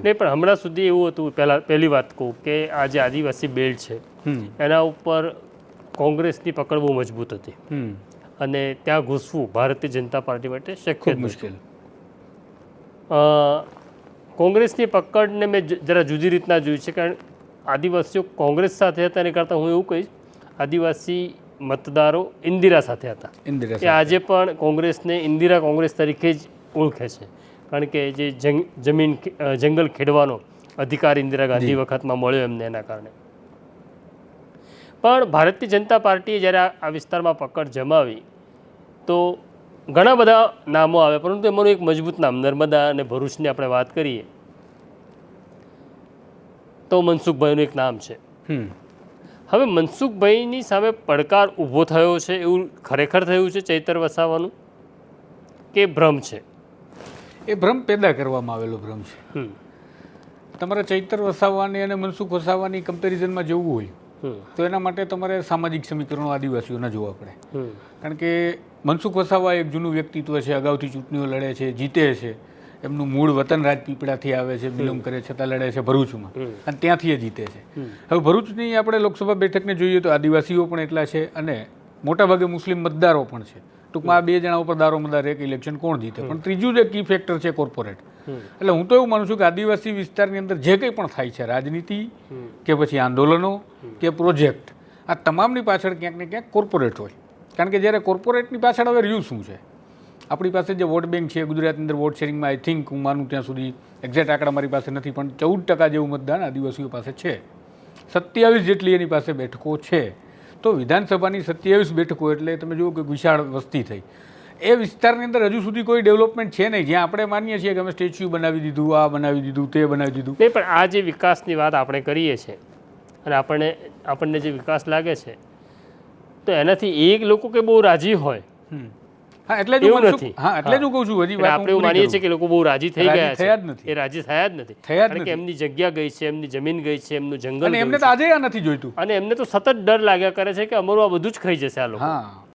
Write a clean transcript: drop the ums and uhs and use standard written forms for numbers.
નહીં, પણ હમણાં સુધી એવું હતું, પહેલી વાત કહું કે આ જે આદિવાસી બેલ્ટ છે એના ઉપર કોંગ્રેસની પકડ બહુ મજબૂત હતી અને ત્યાં ઘૂસવું ભારતીય જનતા પાર્ટી માટે શક્ય મુશ્કેલ. કોંગ્રેસની પકડને મેં જરા જુદી રીતના જોઈ છે, કારણ આદિવાસીઓ કોંગ્રેસ સાથે હતા એની કરતાં હું એવું કહીશ આદિવાસી મતદારો ઇન્દિરા સાથે હતા. એ આજે પણ કોંગ્રેસને ઇન્દિરા કોંગ્રેસ તરીકે જ ઓળખે છે, કારણ કે જે જંગલ ખેડવાનો અધિકાર ઇન્દિરા ગાંધી વખતમાં મળ્યો એમને, એના કારણે. પણ ભારતીય જનતા પાર્ટીએ જ્યારે આ વિસ્તારમાં પકડ જમાવી તો ઘણા બધા નામો આવે, પરંતુ એમાંનું એક મજબૂત નામ નર્મદા અને ભરૂચની આપણે વાત કરીએ તો મનસુખભાઈનું એક નામ છે. હવે મનસુખભાઈની સામે પડકાર ઊભો થયો છે એવું ખરેખર થયું છે ચૈતર વસાવાનું કે ભ્રમ છે? એ ભ્રમ પેદા કરવામાં આવેલો ભ્રમ છે. તમારે ચૈતર વસાવાની અને મનસુખ વસાવાની કમ્પેરિઝનમાં જવું હોય તો એના માટે તમારે સામાજિક સમીકરણો આદિવાસીઓના જોવા પડે. કારણ કે મનસુખ વસાવા એક જૂનું વ્યક્તિત્વ છે, અગાઉથી ચૂંટણીઓ લડે છે, જીતે છે, એમનું મૂળ વતન રાજપીપળાથી આવે છે, બિલોંગ કરે છતાં લડે છે ભરૂચમાં અને ત્યાંથી એ જીતે છે. હવે ભરૂચની આપણે લોકસભા બેઠકને જોઈએ તો આદિવાસીઓ પણ એટલા છે અને મોટાભાગે મુસ્લિમ મતદારો પણ છે. ટૂંકમાં આ બે જણા ઉપર દારોમદાર એક ઇલેક્શન કોણ જીતે. પણ ત્રીજું જે કી ફેક્ટર છે કોર્પોરેટ. એટલે હું તો એવું માનું છું કે આદિવાસી વિસ્તારની અંદર જે કંઈ પણ થાય છે, રાજનીતિ કે પછી આંદોલનો કે પ્રોજેક્ટ, આ તમામની પાછળ ક્યાંક ને ક્યાંક કોર્પોરેટ હોય. કારણ કે જ્યારે કોર્પોરેટની પાછળ હવે રહ્યું શું છે, આપણી પાસે જે વોટ બેંક છે ગુજરાતની અંદર વોટ શેરિંગમાં આઈ થિંક હું માનું ત્યાં સુધી એક્ઝેક્ટ આંકડા મારી પાસે નથી, પણ 14% જેવું મતદાન આદિવાસીઓ પાસે છે. 27 જેટલી એની પાસે બેઠકો છે. તો વિધાનસભાની 27 બેઠકો એટલે તમે જુઓ કે વિશાળ વસ્તી થઈ. એ વિસ્તારની અંદર હજુ સુધી કોઈ ડેવલપમેન્ટ છે નહીં, જ્યાં આપણે માનીએ છીએ કે અમે સ્ટેચ્યુ બનાવી દીધું, આ બનાવી દીધું, તે બનાવી દીધું. નહીં, પણ આ જે વિકાસની વાત આપણે કરીએ છીએ અને આપણને જે વિકાસ લાગે છે તો એનાથી એક લોકો કે બહુ રાજી હોય. હા, એટલે જ હું કહું છું હજી આપણે એવું માનીએ છીએ કે લોકો બહુ રાજી થઈ ગયા છે, થયા જ નથી. એ રાજી થયા જ નથી, કારણ કે એમની જગ્યા ગઈ છે, એમની જમીન ગઈ છે, એમનું જંગલ, અને એમને તો આજે આ નથી જોઈતું અને એમને તો સતત ડર લાગ્યા કરે છે કે અમારું આ બધું જ ખાઈ જશે આ લોકો.